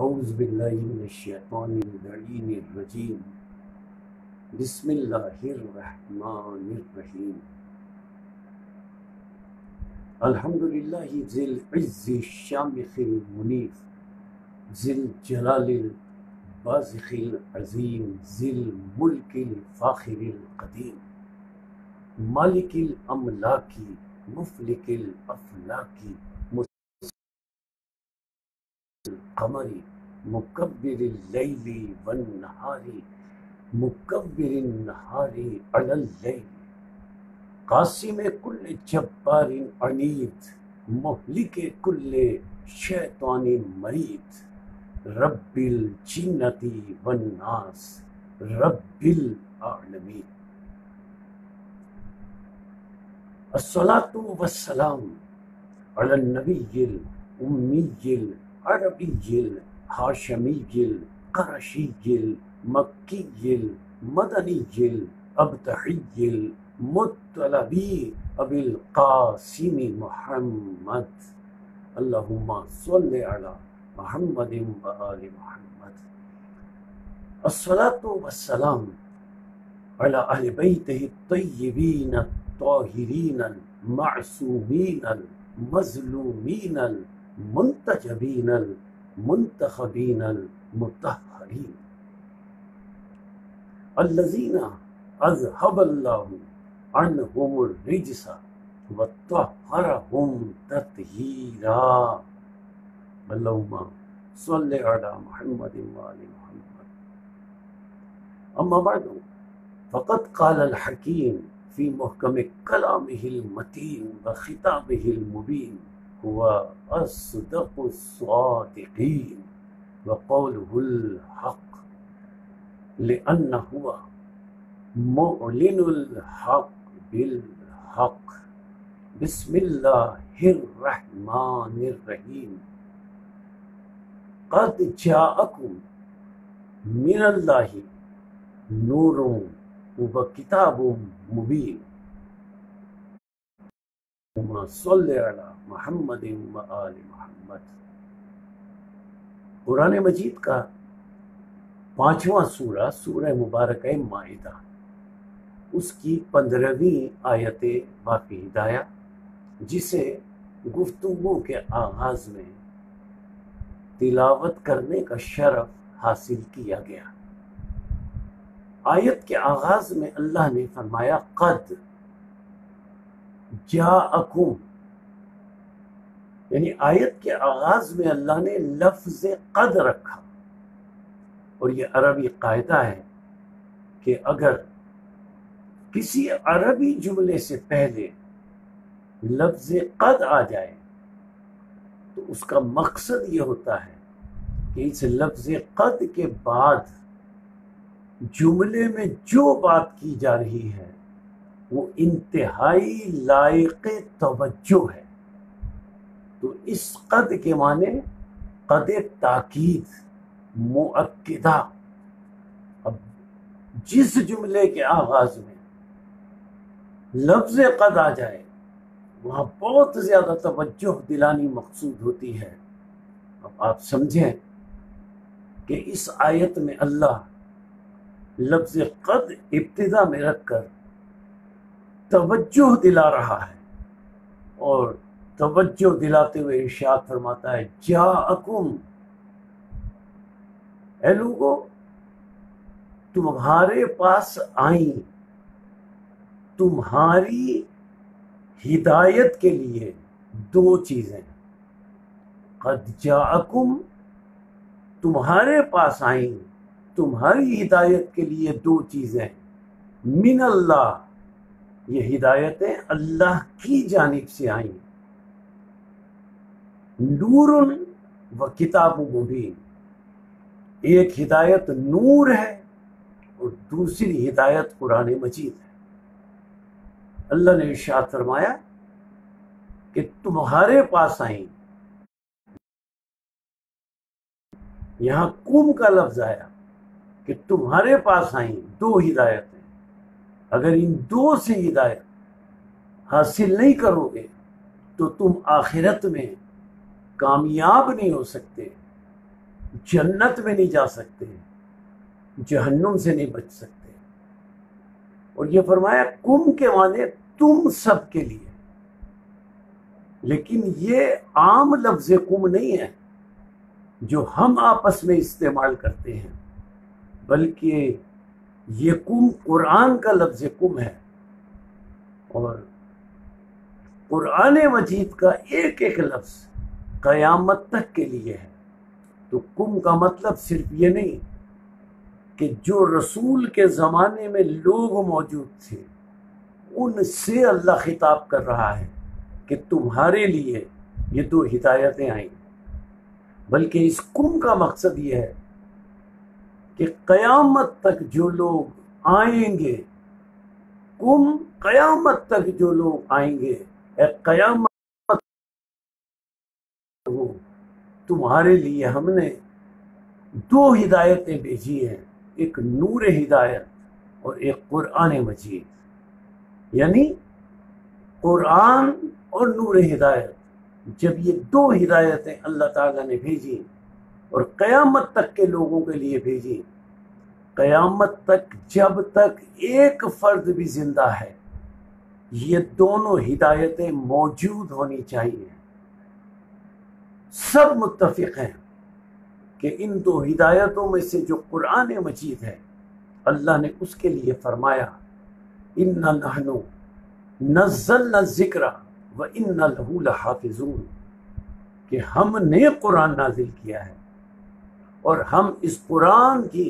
اعوذ باللہ من الشیطان اللعین الرجیم بسم اللہ الرحمن الرحیم الحمدللہ ذی العز الشامخ المنیف ذی الجلال البازخ العظیم ذی الملک الفاخر القدیم مالک الاملاک مفلک الافلاک القمر مکبر اللیل والنہار مکبر النہار علی اللیل قاسم کل جبار عنید مہلک کل شیطان مرید رب الجنۃ والناس رب العالمین الصلاۃ والسلام علی النبی الامی العربی الہاشمی القرشی المکی المدنی الابتحی المطلبی ابی القاسم محمد اللہم صلی علی محمد و آل محمد الصلاۃ والسلام علی اہل بیتہ الطیبین الطاہرین المعصومین المظلومین المنتجبین المنتخبین المطہرین الذین اذہب اللہ عنہم الرجس وطہرہم تطہیرا اللہم صلی علی محمد وآل محمد اما بعد فقد قال الحکیم فی محکم کلامہ المتین وخطابہ المبین هو اصدق الصادقین وقوله الحق لأنه معلن الحق بالحق بسم اللہ الرحمن الرحیم قد جاءکم من اللہ نور و کتاب مبین صلی علی محمد و آل محمد قرآن مجید کا 5واں سورہ سورہ مبارکہ مائدہ اس کی 15ویں آیت باقی ہدایہ جسے گفتگو کے آغاز میں تلاوت کرنے کا شرف حاصل کیا گیا۔ آیت کے آغاز میں اللہ نے فرمایا قد جاءکم، یعنی آیت کے آغاز میں اللہ نے لفظ قد رکھا، اور یہ عربی قاعدہ ہے کہ اگر کسی عربی جملے سے پہلے لفظ قد آ جائے تو اس کا مقصد یہ ہوتا ہے کہ اس لفظ قد کے بعد جملے میں جو بات کی جا رہی ہے وہ انتہائی لائق توجہ ہے۔ تو اس قد کے معنی قد تاکید، مؤکدہ۔ اب جس جملے کے آغاز میں لفظ قد آ جائے وہاں بہت زیادہ توجہ دلانی مقصود ہوتی ہے۔ اب آپ سمجھیں کہ اس آیت میں اللہ لفظ قد ابتدا میں رکھ کر توجہ دلا رہا ہے، اور توجہ دلاتے ہوئے ارشاد فرماتا ہے جاءکم، اے لوگو تمہارے پاس آئیں، تمہاری ہدایت کے لیے دو چیزیں۔ قد جاءکم، تمہارے پاس آئیں، تمہاری ہدایت کے لیے دو چیزیں، من اللہ، یہ ہدایتیں اللہ کی جانب سے آئیں، نور و کتاب مبین، ایک ہدایت نور ہے اور دوسری ہدایت قرآن مجید ہے۔ اللہ نے ارشاد فرمایا کہ تمہارے پاس آئیں، یہاں کم کا لفظ آیا کہ تمہارے پاس آئیں دو ہدایتیں، اگر ان دو سے ہدایت حاصل نہیں کرو گے تو تم آخرت میں کامیاب نہیں ہو سکتے، جنت میں نہیں جا سکتے، جہنم سے نہیں بچ سکتے۔ اور یہ فرمایا کم کے معنی تم سب کے لیے، لیکن یہ عام لفظ کم نہیں ہے جو ہم آپس میں استعمال کرتے ہیں، بلکہ یہ کم قرآن کا لفظ کم ہے، اور قرآن مجید کا ایک ایک لفظ قیامت تک کے لیے ہے۔ تو کم کا مطلب صرف یہ نہیں کہ جو رسول کے زمانے میں لوگ موجود تھے ان سے اللہ خطاب کر رہا ہے کہ تمہارے لیے یہ دو ہدایتیں آئیں، بلکہ اس کم کا مقصد یہ ہے کہ قیامت تک جو لوگ آئیں گے، کم قیامت تک جو لوگ آئیں گے، اے قیامت ہو، تمہارے لیے ہم نے دو ہدایتیں بھیجی ہیں، ایک نور ہدایت اور ایک قرآن مجید۔ یعنی قرآن اور نور ہدایت، جب یہ دو ہدایتیں اللہ تعالیٰ نے بھیجی اور قیامت تک کے لوگوں کے لیے بھیجی، قیامت تک جب تک ایک فرد بھی زندہ ہے یہ دونوں ہدایتیں موجود ہونی چاہیے۔ سب متفق ہیں کہ ان دو ہدایتوں میں سے جو قرآن مجید ہے، اللہ نے اس کے لیے فرمایا اِنَّا نَحْنُ نَزَّلْنَا الذِّكْرَ وَإِنَّا لَهُ لَحَافِظُونَ، کہ ہم نے قرآن نازل کیا ہے اور ہم اس قرآن کی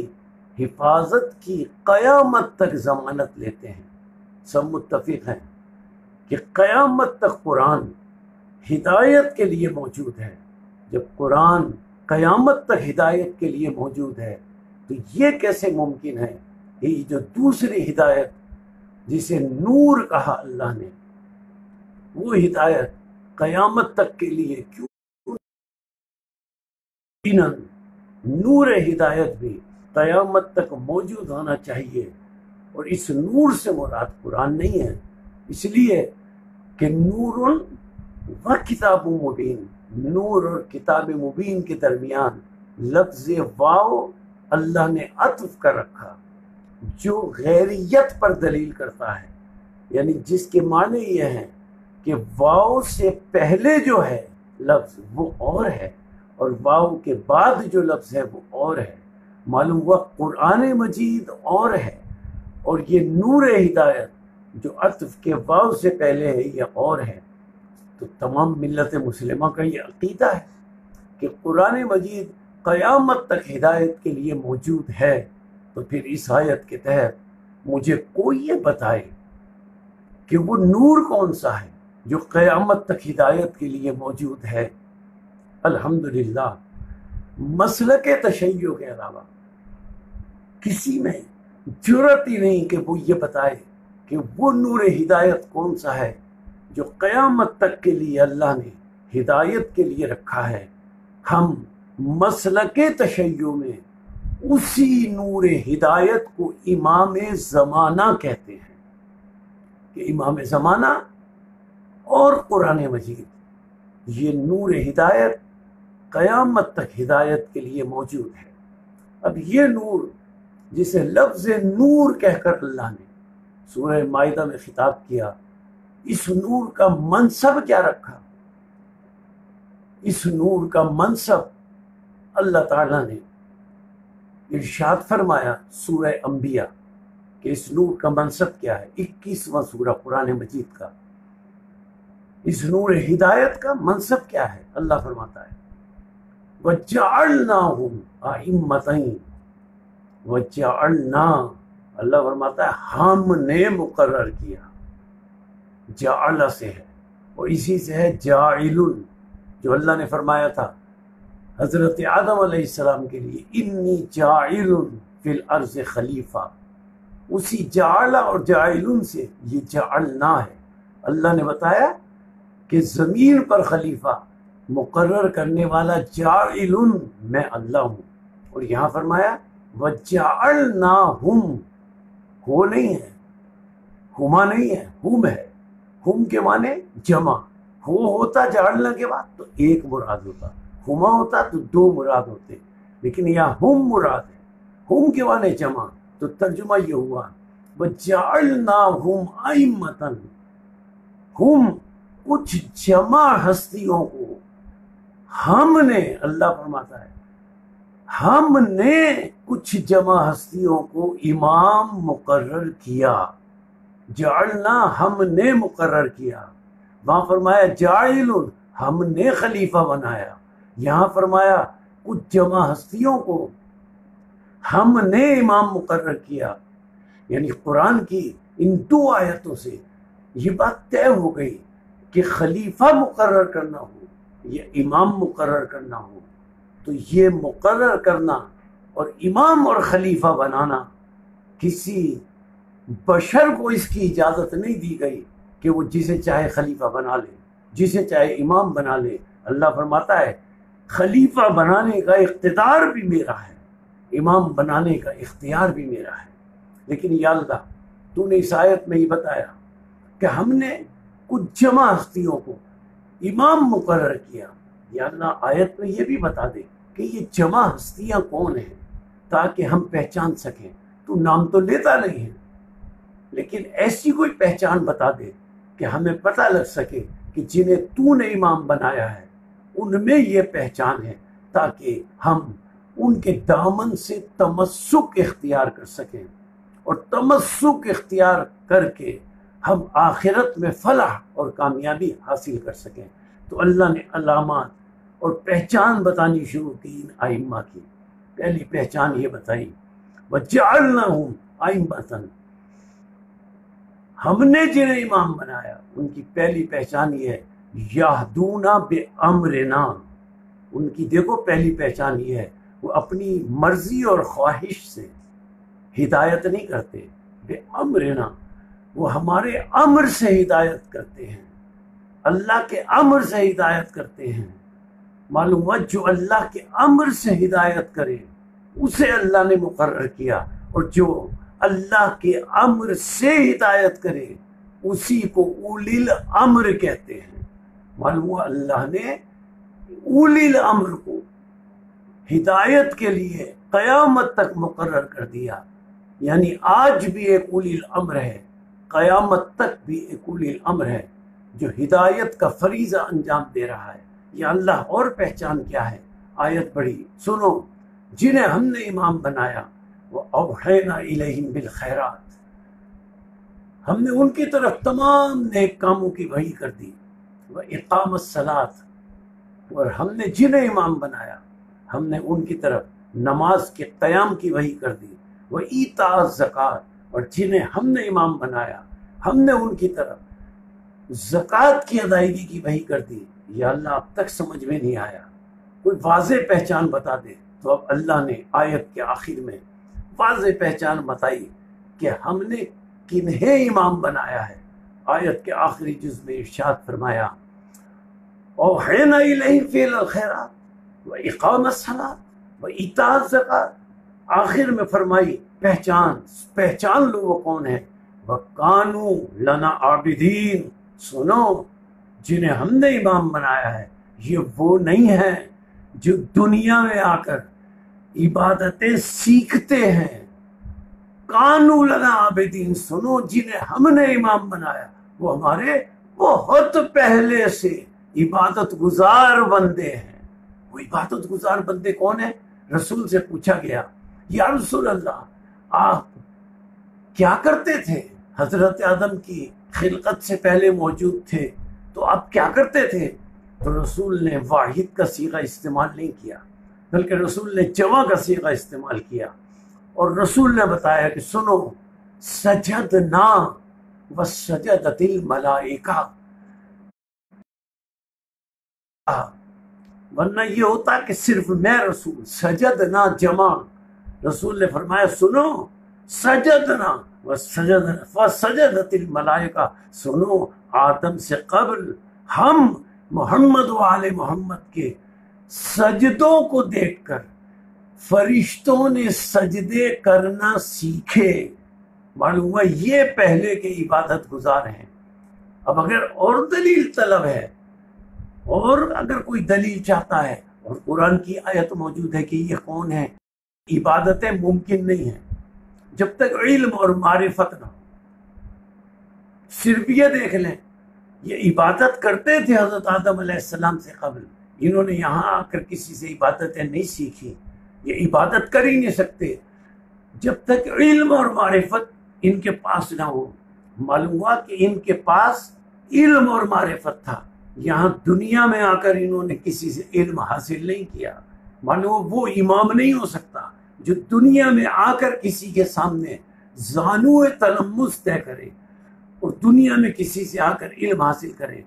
حفاظت کی قیامت تک ضمانت لیتے ہیں۔ سب متفق ہیں کہ قیامت تک قرآن ہدایت کے لیے موجود ہے۔ جب قرآن قیامت تک ہدایت کے لیے موجود ہے تو یہ کیسے ممکن ہے کہ یہ جو دوسری ہدایت جسے نور کہا اللہ نے، وہ ہدایت قیامت تک کے لیے کیوں؟ نور ہدایت بھی قیامت تک موجود ہونا چاہیے، اور اس نور سے مراد قرآن نہیں ہے، اس لیے کہ نور و کتاب مبین، نور اور کتاب مبین کے درمیان لفظ واو اللہ نے عطف کر رکھا جو غیریت پر دلیل کرتا ہے، یعنی جس کے معنی یہ ہیں کہ واو سے پہلے جو ہے لفظ وہ اور ہے اور واو کے بعد جو لفظ ہے وہ اور ہے۔ معلوم ہوا قرآن مجید اور ہے، اور یہ نور ہدایت جو عطف کے واو سے پہلے ہے یہ اور ہے۔ تو تمام ملت مسلمہ کا یہ عقیدہ ہے کہ قرآن مجید قیامت تک ہدایت کے لیے موجود ہے۔ تو پھر اس آیت کے تحت مجھے کوئی یہ بتائے کہ وہ نور کون سا ہے جو قیامت تک ہدایت کے لیے موجود ہے۔ الحمدللہ مسلک تشیع کے علاوہ کسی میں جرأت ہی نہیں کہ وہ یہ بتائے کہ وہ نور ہدایت کون سا ہے جو قیامت تک کے لیے اللہ نے ہدایت کے لیے رکھا ہے۔ ہم مسلک تشیع میں اسی نور ہدایت کو امام زمانہ کہتے ہیں، کہ امام زمانہ اور قرآن مجید یہ نور ہدایت قیامت تک ہدایت کے لیے موجود ہے۔ اب یہ نور جسے لفظ نور کہہ کر اللہ نے سورہ مائدہ میں خطاب کیا، اس نور کا منصب کیا رکھا؟ اس نور کا منصب اللہ تعالیٰ نے ارشاد فرمایا سورہ انبیاء کہ اس نور کا منصب کیا ہے، 21واں سورہ قرآن مجید کا۔ اس نور ہدایت کا منصب کیا ہے؟ اللہ فرماتا ہے وَجَعَلْنَاهُمْ أَئِمَّةً، وَجَعَلْنَا، اللہ فرماتا ہے ہم نے مقرر کیا، جعل سے ہے اور اسی سے ہے جاعل، جو اللہ نے فرمایا تھا حضرت آدم علیہ السلام کے لیے انی جاعل فی الارض خلیفہ، اسی جعل اور جاعل سے یہ جعلنا ہے۔ اللہ نے بتایا کہ زمین پر خلیفہ مقرر کرنے والا جاعل میں اللہ ہوں، اور یہاں فرمایا وَجَعَلْنَاهُمْ، ہو نہیں ہے، ہما نہیں ہے، ہم ہے، ہم کے معنی جمع، ہو ہوتا جعلنا کے بعد تو ایک مراد ہوتا، ہما ہوتا تو دو مراد ہوتے، لیکن یہاں ہم مراد ہے، ہم کے معنی جمع، تو ترجمہ یہ ہوا وَجَعَلْنَاهُمْ أَئِمَّةً، ہم کچھ جمع ہستیوں کو، ہم نے، اللہ فرماتا ہے ہم نے کچھ جمع ہستیوں کو امام مقرر کیا، جعلنا ہم نے مقرر کیا، وہاں فرمایا جاعل ہم نے خلیفہ بنایا، یہاں فرمایا کچھ جمع ہستیوں کو ہم نے امام مقرر کیا۔ یعنی قرآن کی ان دو آیتوں سے یہ بات طے ہو گئی کہ خلیفہ مقرر کرنا ہو یا امام مقرر کرنا ہو، تو یہ مقرر کرنا اور امام اور خلیفہ بنانا کسی بشر کو اس کی اجازت نہیں دی گئی کہ وہ جسے چاہے خلیفہ بنا لے، جسے چاہے امام بنا لے۔ اللہ فرماتا ہے خلیفہ بنانے کا اقتدار بھی میرا ہے، امام بنانے کا اختیار بھی میرا ہے۔ لیکن یا اللہ تو نے اس آیت میں یہ بتایا کہ ہم نے کچھ جمع ہستیوں کو امام مقرر کیا، یا اللہ آیت میں یہ بھی بتا دے کہ یہ جمع ہستیاں کون ہیں تاکہ ہم پہچان سکیں۔ تو نام تو لیتا نہیں ہے، لیکن ایسی کوئی پہچان بتا دے کہ ہمیں پتہ لگ سکے کہ جنہیں تو نے امام بنایا ہے ان میں یہ پہچان ہے، تاکہ ہم ان کے دامن سے تمسک اختیار کر سکیں، اور تمسک اختیار کر کے ہم آخرت میں فلاح اور کامیابی حاصل کر سکیں۔ تو اللہ نے علامات اور پہچان بتانی شروع کی ان ائمہ کی۔ پہلی پہچان یہ بتائی وَجَعَلْنَاهُمْ أَئِمَّةً، ہم نے جنہیں امام بنایا ان کی پہلی پہچان یہ ہے یہدون بِأَمْرِنَا، ان کی دیکھو پہلی پہچان یہ ہے وہ اپنی مرضی اور خواہش سے ہدایت نہیں کرتے، بِأَمْرِنَا وہ ہمارے امر سے ہدایت کرتے ہیں، اللہ کے امر سے ہدایت کرتے ہیں۔ معلوم ہوا جو اللہ کے امر سے ہدایت کرے اسے اللہ نے مقرر کیا، اور جو اللہ کے امر سے ہدایت کرے اسی کو اولی الامر کہتے ہیں۔ معلوم ہوا اللہ نے اولی الامر کو ہدایت کے لیے قیامت تک مقرر کر دیا، یعنی آج بھی ایک اولی الامر ہے، قیامت تک بھی ایک اولی الامر ہے جو ہدایت کا فریضہ انجام دے رہا ہے۔ یا اللہ اور پہچان کیا ہے؟ آیت پڑھی سنو، جنہیں ہم نے امام بنایا وَأَوْحَيْنَا إِلَيْهِمْ بِالْخَيْرَاتِ، ہم نے ان کی طرف تمام نیک کاموں کی وحی کر دی، وَإِقَامَ الصَّلَاةِ، اور ہم نے جنہیں امام بنایا ہم نے ان کی طرف نماز کے قیام کی وحی کر دی، وَإِيتَاءَ الزَّكَاةِ، اور جنہیں ہم نے امام بنایا ہم نے ان کی طرف زکوٰۃ کی ادائیگی کی وحی کر دی۔ یا اللہ اب تک سمجھ میں نہیں آیا، کوئی واضح پہچان بتا دے۔ تو اب اللہ نے آیت کے آخر میں واضح پہچان بتائی کہ ہم نے کنہیں امام بنایا ہے۔ آیت کے آخری جز میں ارشاد فرمایا اوحینا الیہم فعل الخیرات واقام الصلاۃ وایتاء الزکوٰۃ، آخر میں فرمائی پہچان لو وہ کون ہے، وَكَانُوا لَنَا عَابِدِينَ، سنو جنہیں ہم نے امام بنایا ہے یہ وہ نہیں ہیں جو دنیا میں آ کر عبادتیں سیکھتے ہیں، کانوا لنا عابدین، سنو جنہیں ہم نے امام بنایا وہ ہمارے بہت پہلے سے عبادت گزار بندے ہیں۔ وہ عبادت گزار بندے کون ہیں؟ رسول سے پوچھا گیا یا رسول اللہ آپ کیا کرتے تھے؟ حضرت آدم کی خلقت سے پہلے موجود تھے تو آپ کیا کرتے تھے؟ تو رسول نے واحد کا صیغہ استعمال نہیں کیا بلکہ رسول نے جمع کا صیغہ استعمال کیا، اور رسول نے بتایا کہ سنو سجدنا وسجدت الملائکہ، ورنہ یہ ہوتا کہ صرف میں رسول، سجدنا جمع، رسول نے فرمایا سنو سجدنا وسجدت الملائکہ، سنو آدم سے قبل ہم محمد و آل محمد کے سجدوں کو دیکھ کر فرشتوں نے سجدے کرنا سیکھے۔ معلوم ہوا یہ پہلے کے عبادت گزار ہیں۔ اب اگر اور دلیل طلب ہے اور اگر کوئی دلیل چاہتا ہے اور قرآن کی آیت موجود ہے کہ یہ کون ہے. عبادتیں ممکن نہیں ہیں جب تک علم اور معرفت نہ ہو. صرف یہ دیکھ لیں، یہ عبادت کرتے تھے حضرت آدم علیہ السلام سے قبل. انہوں نے یہاں آ کر کسی سے عبادتیں نہیں سیکھی. یہ عبادت کر ہی نہیں سکتے جب تک علم اور معرفت ان کے پاس نہ ہو. معلوم ہوا کہ ان کے پاس علم اور معرفت تھا، یہاں دنیا میں آ کر انہوں نے کسی سے علم حاصل نہیں کیا. معلوم ہوا وہ امام نہیں ہو سکتا جو دنیا میں آ کر کسی کے سامنے زانو تلمس طے کرے اور دنیا میں کسی سے آ کر علم حاصل کرے.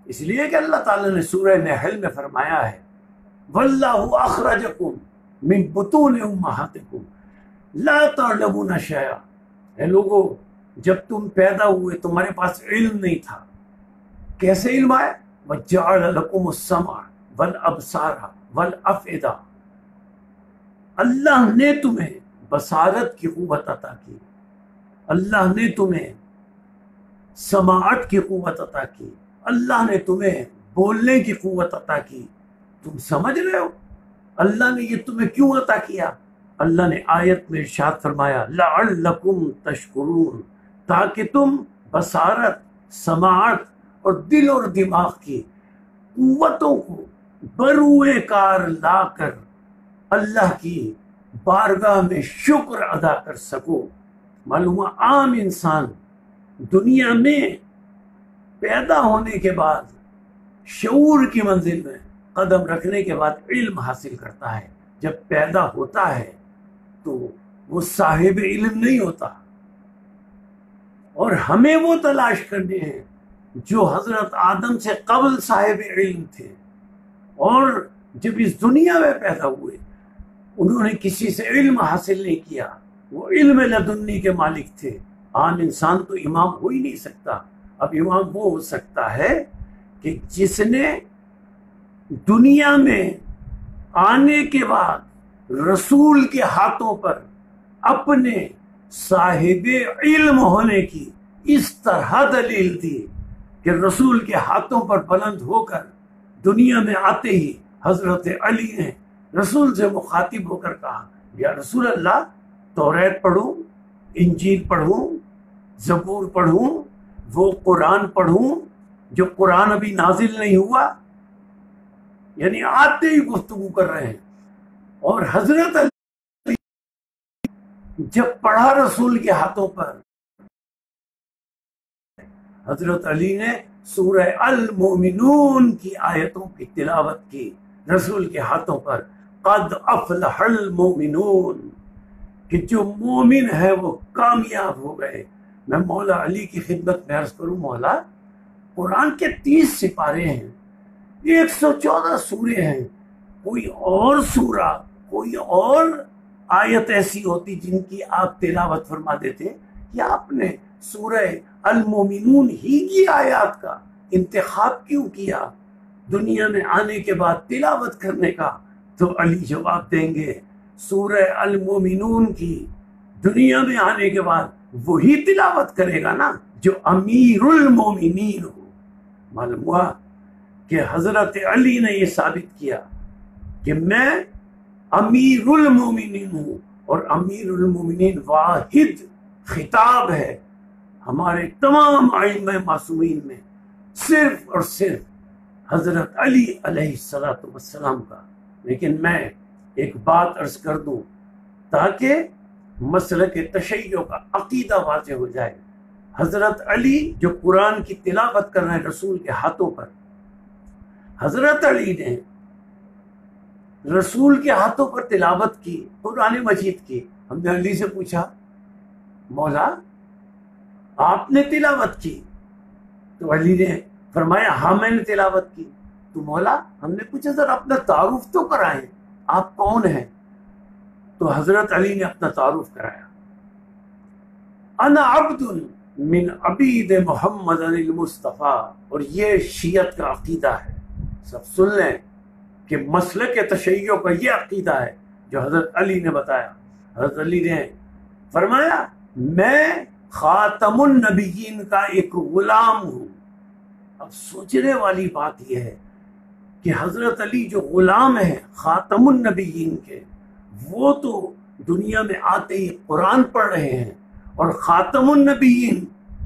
اس لیے کہ اللہ تعالیٰ نے سورہ نحل میں فرمایا ہے وَاللَّهُ أَخْرَجَكُم مِّن بُطُونِ أُمَّهَاتِكُمْ لَا تَعْلَمُونَ شَيْئًا. اے لوگو، جب تم پیدا ہوئے تمہارے پاس علم نہیں تھا. کیسے علم آیا؟ وَجَعَلَ لَكُمُ السَّمْعَ وَالْأَبْصَارَ وَالْأَفْئِدَةَ. اللہ نے تمہیں بصارت کی قوت عطا کی، اللہ نے تمہیں سماعت کی قوت عطا کی، اللہ نے تمہیں بولنے کی قوت عطا کی. تم سمجھ رہے ہو اللہ نے یہ تمہیں کیوں عطا کیا؟ اللہ نے آیت میں ارشاد فرمایا لعلکم تشکرون، تاکہ تم بصارت، سماعت اور دل اور دماغ کی قوتوں کو بروئے کار لا کر اللہ کی بارگاہ میں شکر ادا کر سکو. معلوم ہوا عام انسان دنیا میں پیدا ہونے کے بعد شعور کی منزل میں قدم رکھنے کے بعد علم حاصل کرتا ہے. جب پیدا ہوتا ہے تو وہ صاحب علم نہیں ہوتا، اور ہمیں وہ تلاش کرنے ہیں جو حضرت آدم سے قبل صاحب علم تھے اور جب اس دنیا میں پیدا ہوئے انہوں نے کسی سے علم حاصل نہیں کیا. وہ علم لدنی کے مالک تھے. عام انسان تو امام ہو ہی نہیں سکتا. اب امام وہ ہو سکتا ہے کہ جس نے دنیا میں آنے کے بعد رسول کے ہاتھوں پر اپنے صاحب علم ہونے کی اس طرح دلیل دی کہ رسول کے ہاتھوں پر بلند ہو کر دنیا میں آتے ہی حضرت علی نے رسول سے مخاطب ہو کر کہا یا رسول اللہ، توریت پڑھوں، انجیل پڑھوں، زبور پڑھوں، وہ قرآن پڑھوں جو قرآن ابھی نازل نہیں ہوا؟ یعنی آتے ہی گفتگو کر رہے ہیں. اور حضرت علی جب پڑھا رسول کے ہاتھوں پر، حضرت علی نے سورہ المومنون کی آیتوں کی تلاوت کی رسول کے ہاتھوں پر. قد افلح المومنون، کہ جو مومن ہے وہ کامیاب ہو گئے. میں مولا علی کی خدمت میں عرض کروں، مولا قرآن کے 30 سپارے ہیں، 114 سورے ہیں، کوئی اور سورہ، کوئی اور آیت ایسی ہوتی جن کی آپ تلاوت فرما دیتے، یا آپ نے سورہ المومنون ہی کی آیات کا انتخاب کیوں کیا دنیا میں آنے کے بعد تلاوت کرنے کا؟ تو علی جواب دیں گے سورہ المومنون کی دنیا میں آنے کے بعد وہی تلاوت کرے گا نا جو امیر المومنین ہو. معلوم ہوا کہ حضرت علی نے یہ ثابت کیا کہ میں امیر المومنین ہوں، اور امیر المومنین واحد خطاب ہے ہمارے تمام ائمہ معصومین میں صرف اور صرف حضرت علی علیہ السلام کا. لیکن میں ایک بات عرض کر دوں تاکہ مسلک تشیع کا عقیدہ واضح ہو جائے. حضرت علی جو قرآن کی تلاوت کر رہے ہیں رسول کے ہاتھوں پر، حضرت علی نے رسول کے ہاتھوں پر تلاوت کی قرآن مجید کی. ہم نے علی سے پوچھا مولا آپ نے تلاوت کی؟ تو علی نے فرمایا ہاں میں نے تلاوت کی. تو مولا ہم نے پوچھا ذرا اپنا تعارف تو کرائیں، آپ کون ہیں؟ تو حضرت علی نے اپنا تعارف کرایا، انا عبد من عبید محمد المصطفیٰ. اور یہ شیعت کا عقیدہ ہے. سب سن لیں کہ مسلک تشیع کا یہ عقیدہ ہے جو حضرت علی نے بتایا. حضرت علی نے فرمایا میں خاتم النبیین کا ایک غلام ہوں. اب سوچنے والی بات یہ ہے کہ حضرت علی جو غلام ہیں خاتم النبیین کے، وہ تو دنیا میں آتے ہی قرآن پڑھ رہے ہیں، اور خاتم النبیین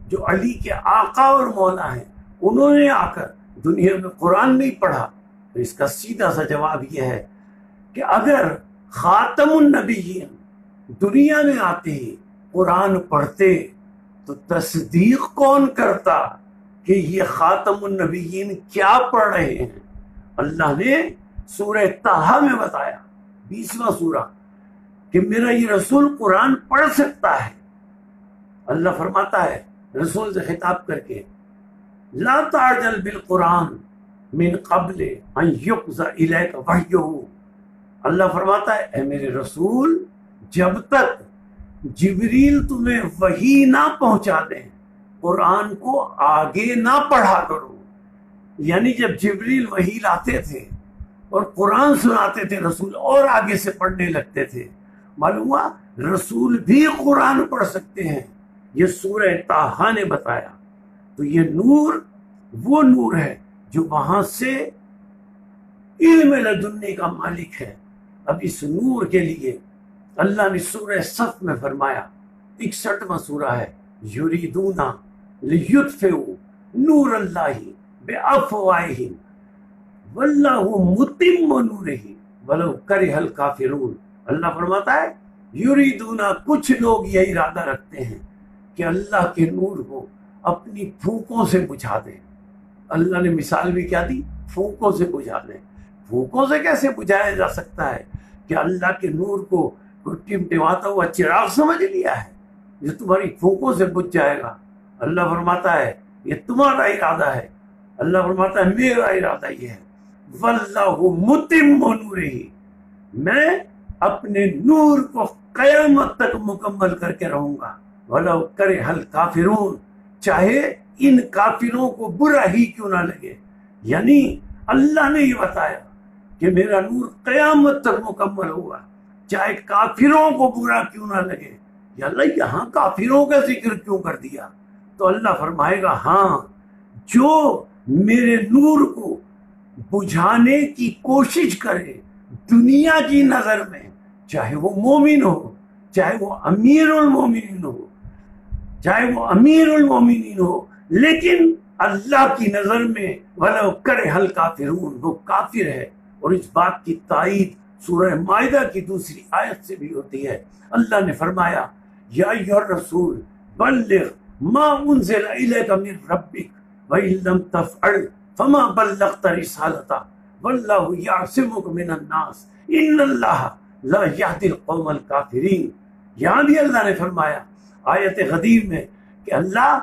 جو علی کے آقا اور مولا ہیں، انہوں نے آ کر دنیا میں قرآن نہیں پڑھا۔ تو اس کا سیدھا سا جواب یہ ہے کہ اگر خاتم النبیین دنیا میں آتے ہی قرآن پڑھتے تو تصدیق کون کرتا کہ یہ خاتم النبیین کیا پڑھ رہے ہیں؟ اللہ نے سورہ طٰہٰ میں بتایا، 20واں سورہ، کہ میرا یہ رسول قرآن پڑھ سکتا ہے۔ اللہ فرماتا ہے رسول سے خطاب کر کے، لا تعجل بالقرآن من قبل ان یقضى الیک وحیہ۔ اللہ فرماتا ہے اے میرے رسول، جب تک جبریل تمہیں وحی نہ پہنچا دیں قرآن کو آگے نہ پڑھا کرو۔ یعنی جب جبریل وحی لاتے تھے اور قرآن سناتے تھے، رسول اور آگے سے پڑھنے لگتے تھے۔ معلوم ہوا رسول بھی قرآن پڑھ سکتے ہیں، یہ سورہ طٰہٰ نے بتایا۔ تو یہ نور وہ نور ہے جو وہاں سے علم لدنی کا مالک ہے۔ اب اس نور کے لیے اللہ نے سورہ صف میں فرمایا، 61واں سورہ ہے، یریدون لیطفئوا نور اللہ بافواہہم واللہ متم نورہ ولو کرہ الکافرون۔ اللہ فرماتا ہے یریدون، کچھ لوگ یہ ارادہ رکھتے ہیں کہ اللہ کے نور کو اپنی پھونکوں سے بجھا دیں۔ اللہ نے مثال بھی کیا دی؟ پھونکوں سے بجھا دیں۔ پھونکوں سے کیسے بجھایا جا سکتا ہے کہ اللہ کے نور کو ٹمٹماتا ہوا چراغ سمجھ لیا ہے جو تمہاری پھونکوں سے بجھ جائے گا؟ اللہ فرماتا ہے یہ تمہارا ارادہ ہے۔ اللہ فرماتا ہے میرا ارادہ یہ ہے، واللہ متم نورہ، میں اپنے نور کو قیامت تک مکمل کر کے رہوں گا، ولو کرہ الکافرون، چاہے ان کافروں کو برا ہی کیوں نہ لگے۔ یعنی اللہ نے یہ بتایا کہ میرا نور قیامت تک مکمل ہوگا، چاہے کافروں کو برا کیوں نہ لگے۔ یا اللہ یہاں کافروں کا ذکر کیوں کر دیا؟ تو اللہ فرمائے گا ہاں، جو میرے نور کو بجھانے کی کوشش کرے دنیا کی نظر میں، چاہے وہ مومن ہو، چاہے وہ امیر المومنین ہو، لیکن اللہ کی نظر میں ولو کرہ الکافرون، وہ کافر ہے۔ اور اس بات کی تائید سورہ مائدہ کی دوسری آیت سے بھی ہوتی ہے۔ اللہ نے فرمایا یا ایھا الرسول بلغ ما انزل الیک من ربک وَإِن لَّمْ تَفْعَلْ فَمَا بَلَّغْتَ رِسَالَتَهُ وَاللَّهُ يَعْصِمُكَ مِنَ النَّاسِ إِنَّ اللَّهَ لَا يَهْدِي الْقَوْمَ الْكَافِرِينَ۔ یہاں بھی اللہ نے فرمایا آیت غدیر میں کہ اللہ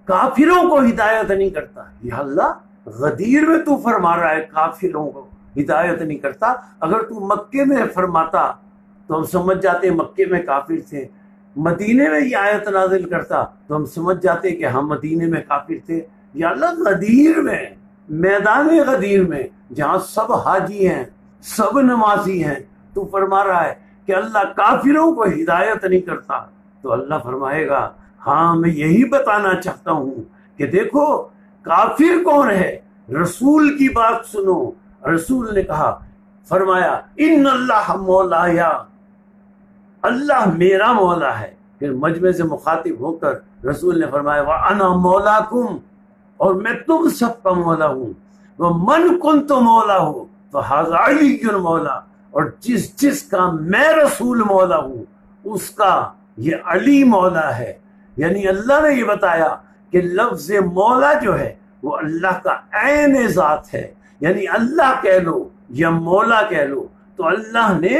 کافروں کو ہدایت نہیں کرتا۔ یا اللہ غدیر میں تو فرما رہا ہے کافروں کو ہدایت نہیں کرتا، اگر تو مکے میں فرماتا تو ہم سمجھ جاتے مکے میں کافر تھے، مدینے میں یہ آیت نازل کرتا تو ہم سمجھ جاتے کہ ہم مدینے میں کافر تھے۔ یا اللہ غدیر میں، میدان غدیر میں، جہاں سب حاجی ہیں، سب نمازی ہیں، تو فرما رہا ہے کہ اللہ کافروں کو ہدایت نہیں کرتا۔ تو اللہ فرمائے گا ہاں میں یہی بتانا چاہتا ہوں کہ دیکھو کافر کون ہے، رسول کی بات سنو۔ رسول نے کہا، فرمایا ان اللہ مولایا، اللہ میرا مولا ہے۔ پھر مجمع سے مخاطب ہو کر رسول نے فرمایا وَأَنَا مَوْلَاكُمْ، اور میں تم سب کا مولا ہوں۔ وَمَنْ كُنْتُ مَوْلَاهُ فَهَذَا عَلِيٌّ مولا، اور جس کا میں رسول مولا ہوں اس کا یہ علی مولا ہے۔ یعنی اللہ نے یہ بتایا کہ لفظ مولا جو ہے وہ اللہ کا عین ذات ہے، یعنی اللہ کہہ لو یا مولا کہہ لو۔ تو اللہ نے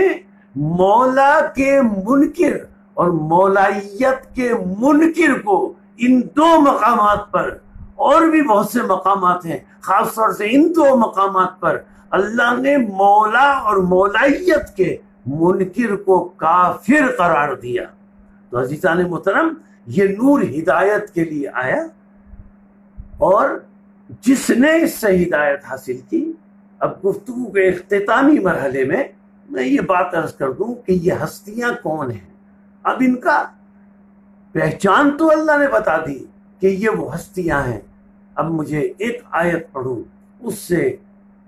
مولا کے منکر اور مولائیت کے منکر کو ان دو مقامات پر، اور بھی بہت سے مقامات ہیں، خاص طور سے ان دو مقامات پر اللہ نے مولا اور مولائیت کے منکر کو کافر قرار دیا۔ تو عزیزان محترم، یہ نور ہدایت کے لیے آیا، اور جس نے اس سے ہدایت حاصل کی۔ اب گفتگو کے اختتامی مرحلے میں یہ بات عرض کر دوں کہ یہ ہستیاں کون ہیں۔ اب ان کا پہچان تو اللہ نے بتا دی کہ یہ وہ ہستیاں ہیں۔ اب مجھے ایک آیت پڑھوں اس سے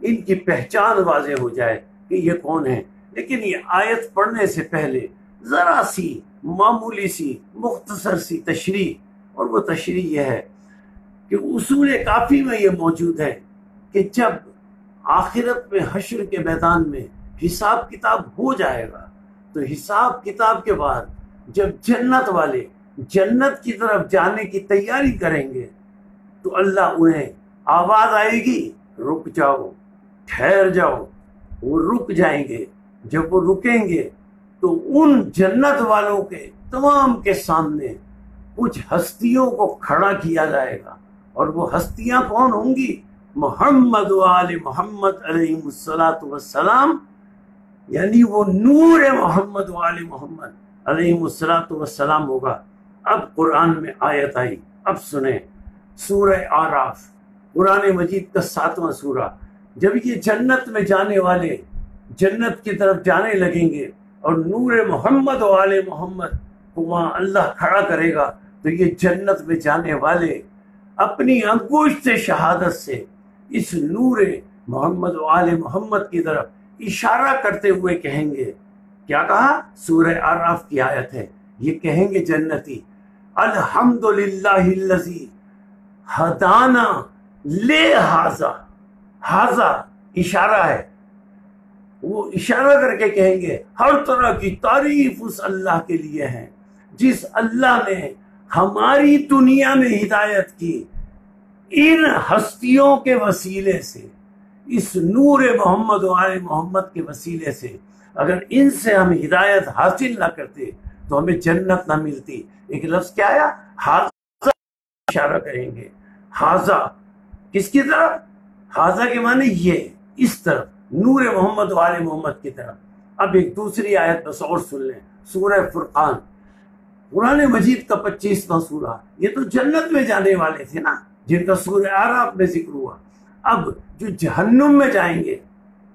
ان کی پہچان واضح ہو جائے کہ یہ کون ہے۔ لیکن یہ آیت پڑھنے سے پہلے ذرا سی معمولی سی مختصر سی تشریح، اور وہ تشریح یہ ہے کہ اصول کافی میں یہ موجود ہے کہ جب آخرت میں حشر کے میدان میں حساب کتاب ہو جائے گا تو حساب کتاب کے بعد جب جنت والے جنت کی طرف جانے کی تیاری کریں گے تو اللہ انہیں آواز آئے گی، رک جاؤ، ٹھہر جاؤ۔ وہ رک جائیں گے۔ جب وہ رکیں گے تو ان جنت والوں کے تمام کے سامنے کچھ ہستیوں کو کھڑا کیا جائے گا، اور وہ ہستیاں کون ہوں گی؟ محمد و آل محمد علیہ الصلاۃ والسلام، یعنی وہ نور محمد و آل محمد علیہ الصلاۃ والسلام ہوگا۔ اب قرآن میں آیت آئی، اب سنیں، سورہ آراف، قرآن مجید کا 7واں سورہ۔ جب یہ جنت میں جانے والے جنت کی طرف جانے لگیں گے اور نور محمد و آل محمد کو وہاں اللہ کھڑا کرے گا تو یہ جنت میں جانے والے اپنی انگشت شہادت سے اس نور محمد و آل محمد کی طرف اشارہ کرتے ہوئے کہیں گے، کیا کہا؟ سورہ آراف کی آیت ہے، یہ کہیں گے جنتی، الحمدللہ الذی ہدانا لہذا، ہاذا اشارہ ہے، وہ اشارہ کر کے کہیں گے ہر طرح کی تعریف اس اللہ کے لیے ہے جس اللہ نے ہماری دنیا میں ہدایت کی ان ہستیوں کے وسیلے سے، اس نور محمد و آل محمد کے وسیلے سے۔ اگر ان سے ہم ہدایت حاصل نہ کرتے تو ہمیں جنت نہ ملتی۔ ایک لفظ کیا آیا؟ حاذا، اشارہ کریں گے، حاذا کس کی طرف؟ حاذا کے معنی یہ، اس طرف، نور محمد و آل محمد کی طرف۔ اب ایک دوسری آیت بس اور سن لیں، سورہ فرقان، قرآن مجید کا 25واں سورہ۔ یہ تو جنت میں جانے والے تھے نا، جن کا سورہ اعراف میں ذکر ہوا۔ اب جو جہنم میں جائیں گے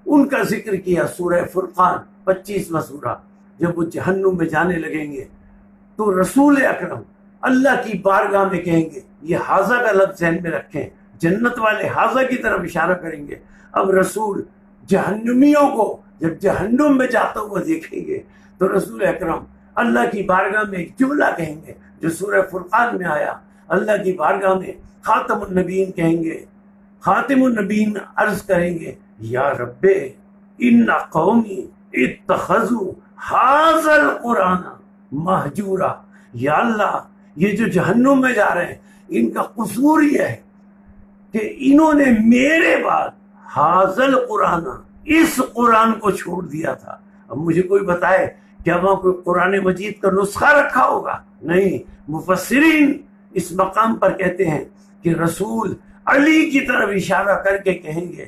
ان کا ذکر کیا سورہ فرقان 25واں سورہ۔ جب وہ جہنم میں جانے لگیں گے تو رسول اکرم اللہ کی بارگاہ میں کہیں گے، یہ حاذا کا لفظ ذہن میں رکھیں، جنت والے حاذا کی طرف اشارہ کریں گے۔ اب رسول جہنمیوں کو جب جہنم میں جاتا ہوا دیکھیں گے تو رسول اکرم اللہ کی بارگاہ میں ایک جملہ کہیں گے جو سورہ فرقان میں آیا۔ اللہ کی بارگاہ میں خاتم النبیین کہیں گے، خاتم النبیین عرض کریں گے، یا رب ان قومی اتخذوا ھذا القرآن مہجورا، یا اللہ یہ جو جہنم میں جا رہے ہیں ان کا قصور یہ ہے کہ انہوں نے میرے بعد ھذا القرآن، اس قرآن کو چھوڑ دیا تھا۔ اب مجھے کوئی بتائے کیا وہاں کوئی قرآن مجید کا نسخہ رکھا ہوگا؟ نہیں۔ مفسرین اس مقام پر کہتے ہیں کہ رسول علی کی طرف اشارہ کر کے کہیں گے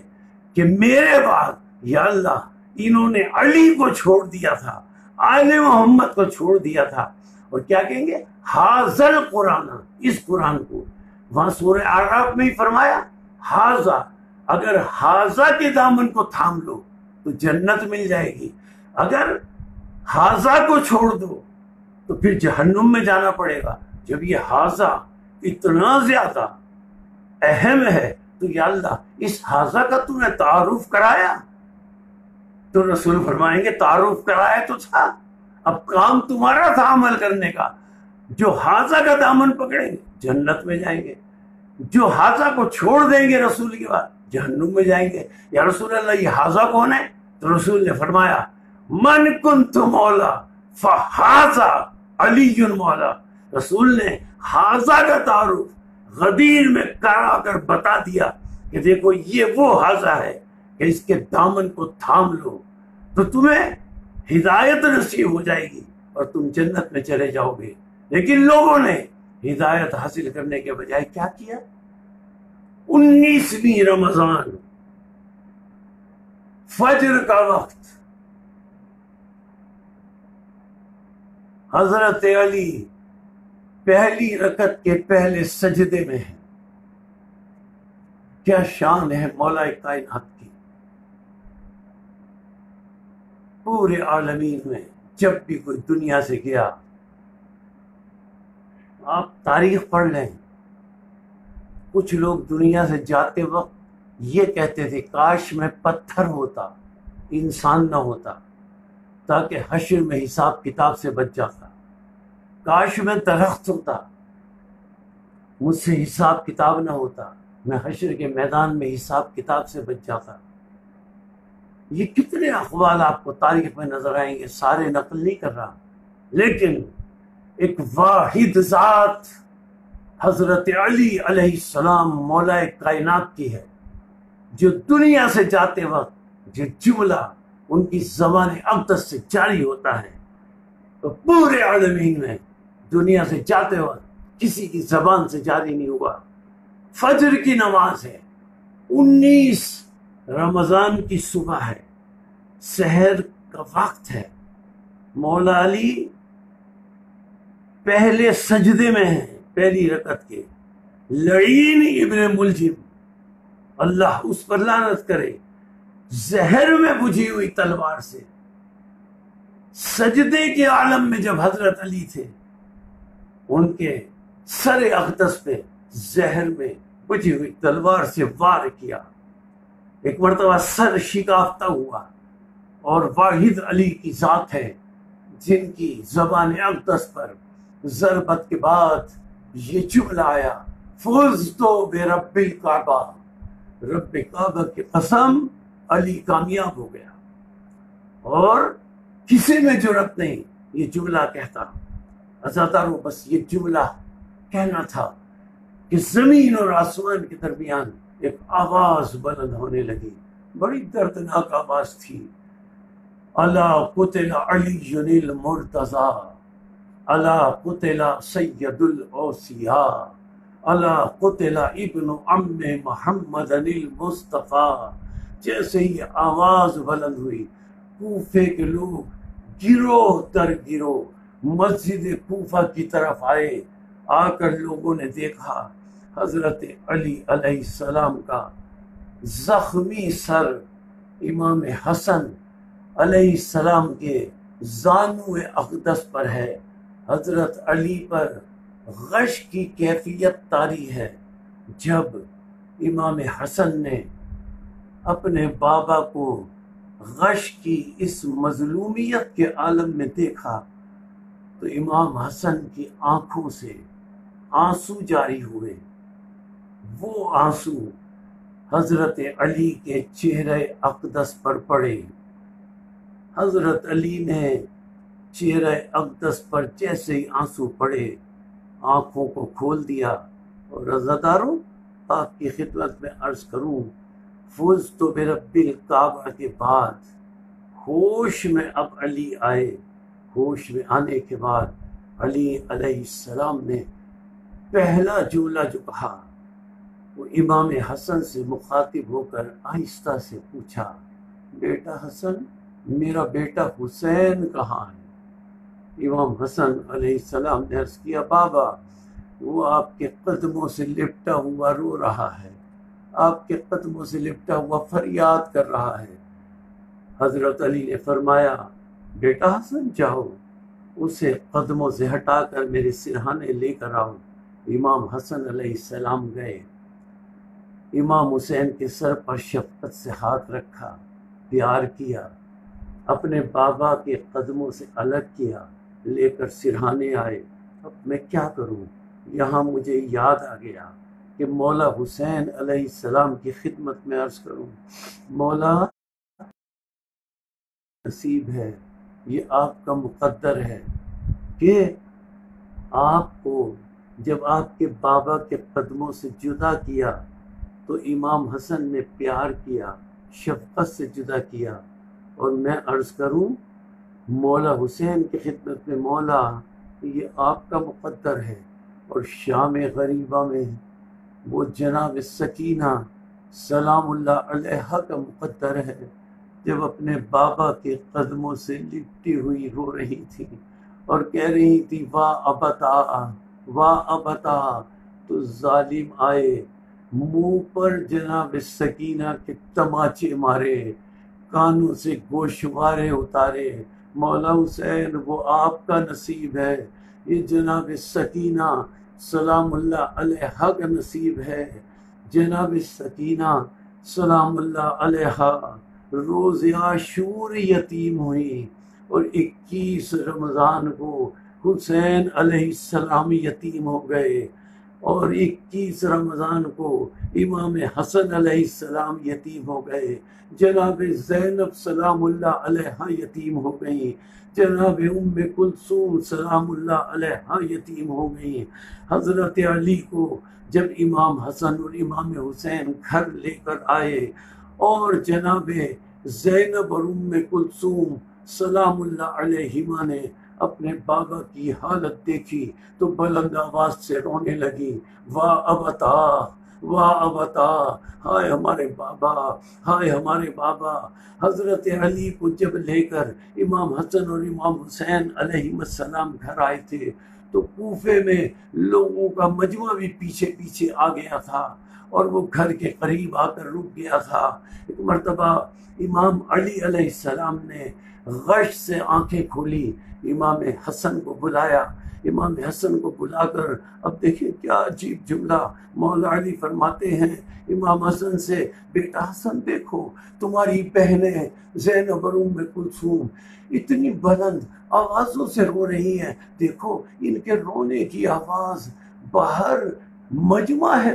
کہ میرے بعد یا اللہ انہوں نے علی کو چھوڑ دیا تھا، آل محمد کو چھوڑ دیا تھا، اور کیا کہیں گے؟ ھذا القرآن، اس قرآن کو۔ وہاں سورہ اعراف میں ہی فرمایا ھذا، اگر ھذا کے دامن کو تھام لو تو جنت مل جائے گی، اگر ھذا کو چھوڑ دو تو پھر جہنم میں جانا پڑے گا۔ جب یہ ھذا اتنا زیادہ اہم ہے تو یا اللہ اس ھذا کا تو نے تعارف کرایا؟ تو رسول فرمائیں گے تعارف کرایا تو تھا، اب کام تمہارا تھا عمل کرنے کا۔ جو ھذا کا دامن پکڑیں گے جنت میں جائیں گے، جو ھذا کو چھوڑ دیں گے رسول کے بعد جہنم میں جائیں گے۔ یا رسول اللہ یہ ھذا کون ہے؟ تو رسول نے فرمایا من کنت مولا فھذا علی مولا۔ رسول نے ھذا کا تعارف غدیر میں کرا کر بتا دیا کہ دیکھو یہ وہ ھذا ہے کہ اس کے دامن کو تھام لو تو تمہیں ہدایت نصیب ہو جائے گی اور تم جنت میں چلے جاؤ گے۔ لیکن لوگوں نے ہدایت حاصل کرنے کے بجائے کیا کیا؟ 19ویں رمضان، فجر کا وقت، حضرت علی پہلی رکعت کے پہلے سجدے میں ہے۔ کیا شان ہے مولا کائنات کی! پورے عالمین میں جب بھی کوئی دنیا سے گیا، آپ تاریخ پڑھ لیں، کچھ لوگ دنیا سے جاتے وقت یہ کہتے تھے کاش میں پتھر ہوتا، انسان نہ ہوتا، تاکہ حشر میں حساب کتاب سے بچ جاتا۔ کاش میں درخت ہوتا، مجھ سے حساب کتاب نہ ہوتا، میں حشر کے میدان میں حساب کتاب سے بچ جاتا۔ یہ کتنے اقوال آپ کو تاریخ میں نظر آئیں گے، سارے نقل نہیں کر رہا، لیکن ایک واحد ذات حضرت علی علیہ السلام مولا کائنات کی ہے، جو دنیا سے جاتے وقت جو جملہ ان کی زبان اقدس سے جاری ہوتا ہے تو پورے عالمین میں دنیا سے جاتے وقت کسی کی زبان سے جاری نہیں ہوا۔ فجر کی نماز ہے، 19 رمضان کی صبح ہے، سحر کا وقت ہے، مولا علی پہلے سجدے میں ہیں، پہلی رکعت کے، لعین ابن ملجم، اللہ اس پر لعنت کرے، زہر میں بجھی ہوئی تلوار سے سجدے کے عالم میں جب حضرت علی تھے، ان کے سر اقدس پہ زہر میں بجھی ہوئی تلوار سے وار کیا، ایک مرتبہ سر شکافتہ ہوا، اور واحد علی کی ذات ہے جن کی زبان اقدس پر ضربت کے بعد یہ جملہ آیا، فزت برب الکعبہ، رب کعبہ کی قسم علی کامیاب ہو گیا، اور کسی میں جرأت نہیں یہ جملہ کہتا۔ عزادارو، بس یہ جملہ کہنا تھا کہ زمین اور آسمان کے درمیان ایک آواز بلند ہونے لگی، بڑی دردناک آواز تھی، الا قتل علی المرتضی، الا قتل سید الاوصیاء، الا قتل ابن عم محمد المصطفیٰ۔ جیسے ہی آواز بلند ہوئی، کوفے کے لوگ گروہ در گروہ مسجد کوفہ کی طرف آئے، آ کر لوگوں نے دیکھا حضرت علی علیہ السلام کا زخمی سر امام حسن علیہ السلام کے زانو اقدس پر ہے۔ حضرت علی پر غش کی کیفیت طاری ہے۔ جب امام حسن نے اپنے بابا کو غش کی اس مظلومیت کے عالم میں دیکھا تو امام حسن کی آنکھوں سے آنسو جاری ہوئے، وہ آنسو حضرت علی کے چہرے اقدس پر پڑے۔ حضرت علی نے چہرہ اقدس پر جیسے ہی آنسو پڑے، آنکھوں کو کھول دیا، اور عزاداروں آپ کی خدمت میں عرض کروں، فزت برب الکعبہ کے بعد ہوش میں اب علی آئے، ہوش میں آنے کے بعد علی علیہ السلام نے پہلا جملہ جو کہا وہ امام حسن سے مخاطب ہو کر آہستہ سے پوچھا، بیٹا حسن، میرا بیٹا حسین کہاں ہے؟ امام حسن علیہ السلام نے عرض کیا، بابا وہ آپ کے قدموں سے لپٹا ہوا رو رہا ہے، آپ کے قدموں سے لپٹا ہوا فریاد کر رہا ہے۔ حضرت علی نے فرمایا، بیٹا حسن جاؤ، اسے قدموں سے ہٹا کر میرے سرہانے لے کر آؤ۔ امام حسن علیہ السلام گئے، امام حسین کے سر پر شفقت سے ہاتھ رکھا، پیار کیا، اپنے بابا کے قدموں سے الگ کیا، لے کر سرہانے آئے۔ اب میں کیا کروں؟ یہاں مجھے یاد آ گیا کہ مولا حسین علیہ السلام کی خدمت میں عرض کروں، مولا نصیب ہے، یہ آپ کا مقدر ہے کہ آپ کو جب آپ کے بابا کے قدموں سے جدا کیا تو امام حسن نے پیار کیا، شفقت سے جدا کیا، اور میں عرض کروں مولا حسین کی خدمت میں، مولا یہ آپ کا مقدر ہے۔ اور شام غریبہ میں وہ جناب سکینہ سلام اللہ علیہا کا مقدر ہے، جب اپنے بابا کے قدموں سے لپٹی ہوئی رو رہی تھی اور کہہ رہی تھی، واہ ابتا واہ ابتا، تو ظالم آئے، منہ پر جناب سکینہ کے تماچے مارے، کانوں سے گوشوارے اتارے۔ مولا حسین وہ آپ کا نصیب ہے، یہ جناب سکینہ سلام اللہ علیہا کا نصیب ہے۔ جناب سکینہ سلام اللہ علیہا روز عاشور یتیم ہوئی، اور 21 رمضان کو حسین علیہ السلام یتیم ہو گئے، اور 21 رمضان کو امام حسن علیہ السلام یتیم ہو گئے، جناب زینب سلام اللہ علیہا یتیم ہو گئیں، جناب ام کلثوم سلام اللہ علیہا یتیم ہو گئیں۔ حضرت علی کو جب امام حسن اور امام حسین گھر لے کر آئے اور جناب زینب اور ام کلثوم سلام اللہ علیہما نے اپنے بابا کی حالت دیکھی تو بلند آواز سے رونے لگی، واہ ابتا، واہ ابتا، ہائے ہمارے بابا، ہائے ہمارے بابا۔ حضرت علی کو جب لے کر امام حسن اور امام حسین علیہ السلام گھر آئے تھے تو کوفے میں لوگوں کا مجمع بھی پیچھے پیچھے آ گیا تھا اور وہ گھر کے قریب آ کر رک گیا تھا۔ ایک مرتبہ امام علی علیہ السلام نے غش سے آنکھیں کھولی، امام حسن کو بلایا، امام حسن کو بلا کر اب دیکھیں کیا عجیب جملہ مولا علی فرماتے ہیں امام حسن سے، بیٹا حسن دیکھو تمہاری بہنیں زینب اور ام کلثوم اتنی بلند آوازوں سے رو رہی ہیں، دیکھو ان کے رونے کی آواز باہر مجمع ہے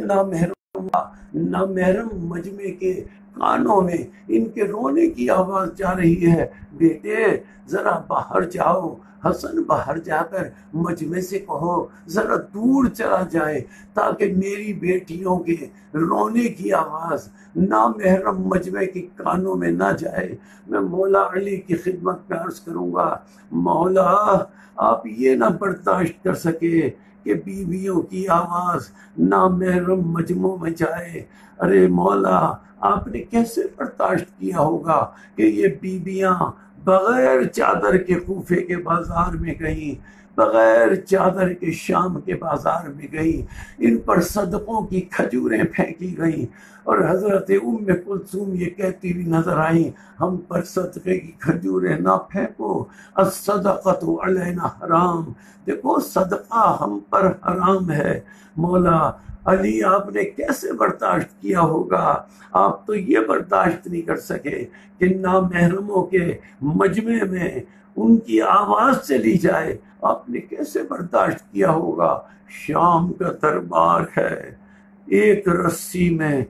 نامحرم مجمع کے کانوں میں ان کے رونے کی آواز جا رہی ہے، بیٹے ذرا باہر جاؤ۔ حسن باہر جا کر مجمع سے کہو ذرا دور چلا جائے تاکہ میری بیٹیوں کے رونے کی آواز نامحرم مجمع کے کانوں میں نہ جائے۔ میں مولا علی کی خدمت میں عرض کروں گا، مولا آپ یہ نہ برداشت کر سکے کہ بیویوں کی آواز نامحرم مجموع میں جائے، ارے مولا آپ نے کیسے برداشت کیا ہوگا کہ یہ بیویاں بغیر چادر کے کوفے کے بازار میں گئیں، بغیر چادر کے شام کے بازار میں گئیں، ان پر صدقوں کی کھجوریں پھینکی گئیں، اور حضرت ام کلثوم یہ کہتی بھی نظر آئیں، ہم پر صدقے کی کھجوریں نہ پھینکو، الصدقۃ علینا حرام، دیکھو صدقہ ہم پر حرام ہے۔ مولا علی آپ نے کیسے برداشت کیا ہوگا؟ آپ تو یہ برداشت نہیں کر سکے کہ نامحرموں کے مجمع میں ان کی آواز چلی جائے، آپ نے کیسے برداشت کیا ہوگا؟ شام کا دربار ہے، ایک رسی میں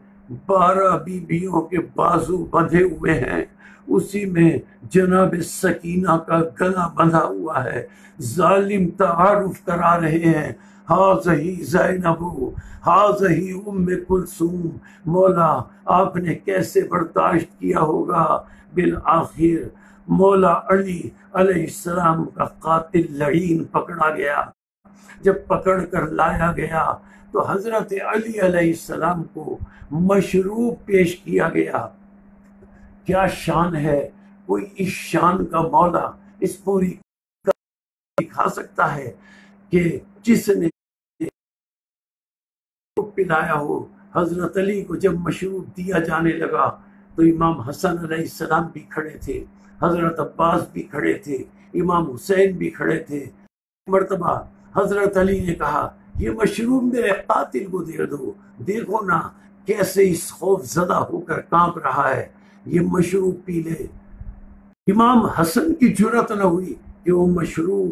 12 بیویوں کے بازو بندھے ہوئے ہیں، اسی میں جناب سکینہ کا گلا بندھا ہوا ہے، ظالم تعارف کرا رہے ہیں، ہاذہی زینب، ہاذہی ام کلثوم۔ مولا آپ نے کیسے برداشت کیا ہوگا؟ بالآخر مولا علی علیہ السلام کا قاتل لعین پکڑا گیا، جب پکڑ کر لایا گیا تو حضرت علی علیہ السلام کو مشروب پیش کیا گیا۔ کیا شان ہے، کوئی اس شان کا مولا اس پوری دکھا سکتا ہے کہ جس نے پلایا ہو؟ حضرت علی کو جب مشروب دیا جانے لگا تو امام حسن علیہ السلام بھی کھڑے تھے، حضرت عباس بھی کھڑے تھے، امام حسین بھی کھڑے تھے۔ مرتبہ حضرت علی نے کہا یہ مشروب میرے قاتل کو دے دو، دیکھو نا کیسے اس خوف زدہ ہو کر کانپ رہا ہے، یہ مشروب پی لے۔ امام حسن کی جرأت نہ ہوئی کہ وہ مشروب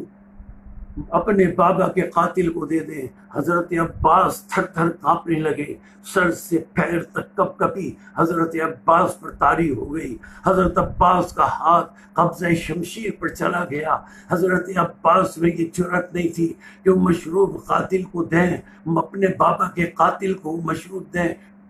اپنے بابا کے قاتل کو دے دیں۔ حضرت عباس تھر تھر کانپنے لگے، سر سے پیر تک کپ کپی حضرت عباس پر طاری ہو گئی، حضرت عباس کا ہاتھ قبضہ شمشیر پر چلا گیا۔ حضرت عباس میں یہ جرأت نہیں تھی کہ وہ مشروب قاتل کو دیں، اپنے بابا کے قاتل کو مشروب دیں۔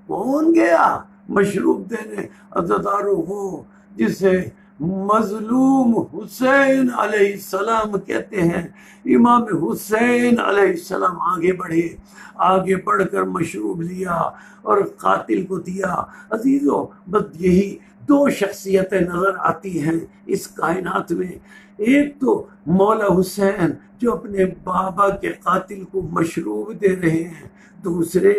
کون گیا مشروب دینے؟ عزادارو وہ جسے مظلوم حسین علیہ السلام کہتے ہیں۔ امام حسین علیہ السلام آگے بڑھے، آگے بڑھ کر مشروب لیا اور قاتل کو دیا۔ عزیزو بس یہی 2 شخصیتیں نظر آتی ہیں اس کائنات میں، ایک تو مولا حسین جو اپنے بابا کے قاتل کو مشروب دے رہے ہیں، دوسرے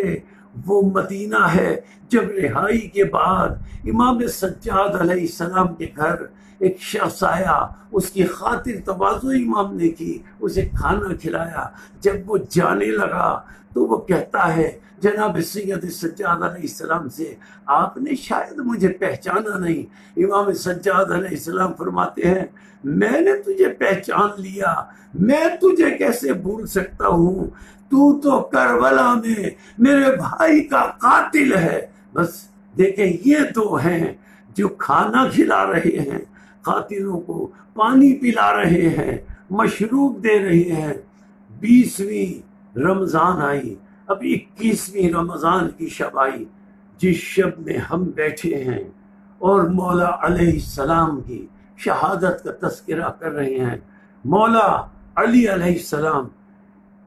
وہ مدینہ ہے جب رہائی کے بعد امام سجاد علیہ السلام کے گھر ایک شخص آیا، اس کی خاطر تواضع امام نے کی، اسے کھانا کھلایا، جب وہ جانے لگا تو وہ کہتا ہے جناب سید سجاد علیہ السلام سے، آپ نے شاید مجھے پہچانا نہیں۔ امام سجاد علیہ السلام فرماتے ہیں میں نے تجھے پہچان لیا، میں تجھے کیسے بھول سکتا ہوں، تو کربلا میں میرے بھائی کا قاتل ہے۔ بس دیکھیں یہ دو ہیں جو کھانا کھلا رہے ہیں، قاتلوں کو پانی پلا رہے ہیں، مشروب دے رہے ہیں۔ 20ویں رمضان آئی، اب 21ویں رمضان کی شب آئی، جس شب میں ہم بیٹھے ہیں اور مولا علیہ السلام کی شہادت کا تذکرہ کر رہے ہیں۔ مولا علی علیہ السلام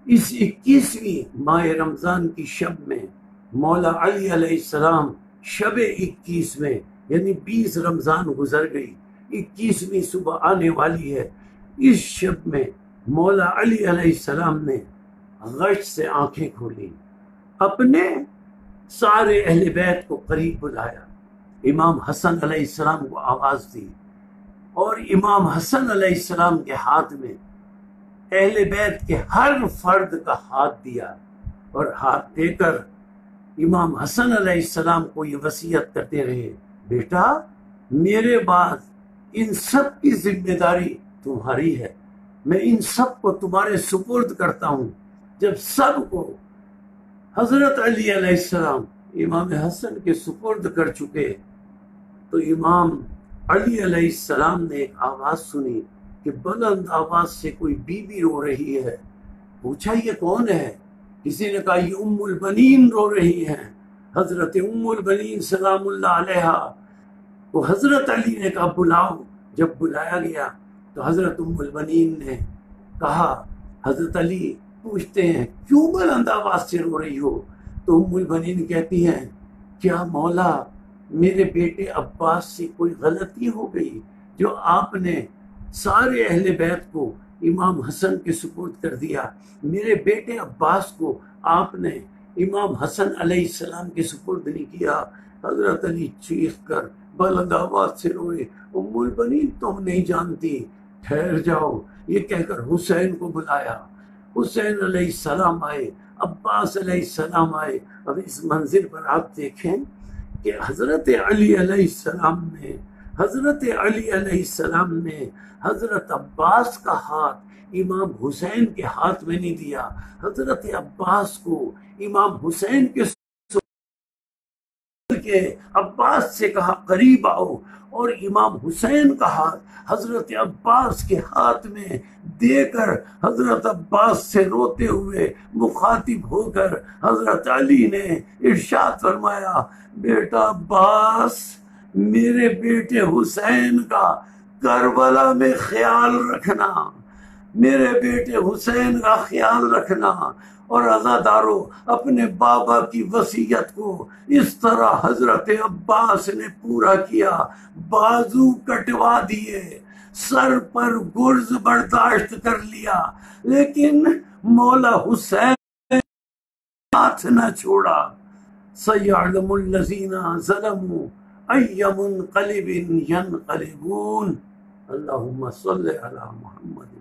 اس 21ویں ماہ رمضان کی شب میں، مولا علی علیہ السلام شب 21 میں، یعنی 20 رمضان گزر گئی، 21ویں صبح آنے والی ہے، اس شب میں مولا علی علیہ السلام نے غش سے آنکھیں کھولی، اپنے سارے اہل بیت کو قریب بلایا، امام حسن علیہ السلام کو آواز دی، اور امام حسن علیہ السلام کے ہاتھ میں اہل بیت کے ہر فرد کا ہاتھ دیا، اور ہاتھ دے کر امام حسن علیہ السلام کو یہ وصیت کرتے رہے، بیٹا میرے بعد ان سب کی ذمہ داری تمہاری ہے، میں ان سب کو تمہارے سپرد کرتا ہوں۔ جب سب کو حضرت علی علیہ السلام امام حسن کے سپرد کر چکے تو امام علی علیہ السلام نے ایک آواز سنی کہ بلند آواز سے کوئی بی بی رو رہی ہے۔ پوچھا یہ کون ہے؟ کسی نے کہا یہ ام البنین رو رہی ہیں، حضرت ام البنین سلام اللہ علیہا کو حضرت علی نے کہا بلاؤ۔ جب بلایا گیا تو حضرت ام البنین نے کہا، حضرت علی پوچھتے ہیں کیوں بلند آواز سے رو رہی ہو؟ تو ام البنین کہتی ہیں کیا مولا میرے بیٹے عباس سے کوئی غلطی ہو گئی جو آپ نے سارے اہل بیت کو امام حسن کے سپرد کر دیا؟ میرے بیٹے عباس کو آپ نے امام حسن علیہ السلام کے سپرد نہیں کیا۔ حضرت علی چیخ کر بلند آواز سے روئے، ام البنین تم نہیں جانتی، ٹھہر جاؤ۔ یہ کہہ کر حسین کو بلایا، حسین علیہ السلام آئے، عباس علیہ السلام آئے۔ اب اس منظر پر آپ دیکھیں کہ حضرت علی علیہ السلام نے حضرت عباس کا ہاتھ امام حسین کے ہاتھ میں نہیں دیا، حضرت عباس کو امام حسین کے عباس سے کہا قریب آؤ، اور امام حسین کا ہاتھ حضرت عباس کے ہاتھ میں دے کر حضرت عباس سے روتے ہوئے مخاطب ہو کر حضرت علی نے ارشاد فرمایا، بیٹا عباس میرے بیٹے حسین کا کربلا میں خیال رکھنا، میرے بیٹے حسین کا خیال رکھنا، اور عزادارو اپنے بابا کی وصیت کو اس طرح حضرت عباس نے پورا کیا، بازو کٹوا دیے، سر پر گرز برداشت کر لیا، لیکن مولا حسین ہاتھ نہ چھوڑا۔ سَيَعْلَمُ الَّذِينَ ظَلَمُوا أَيَّ مُنقَلِبٍ يَنقَلِبُونَ۔ اللہم صلی علی محمد۔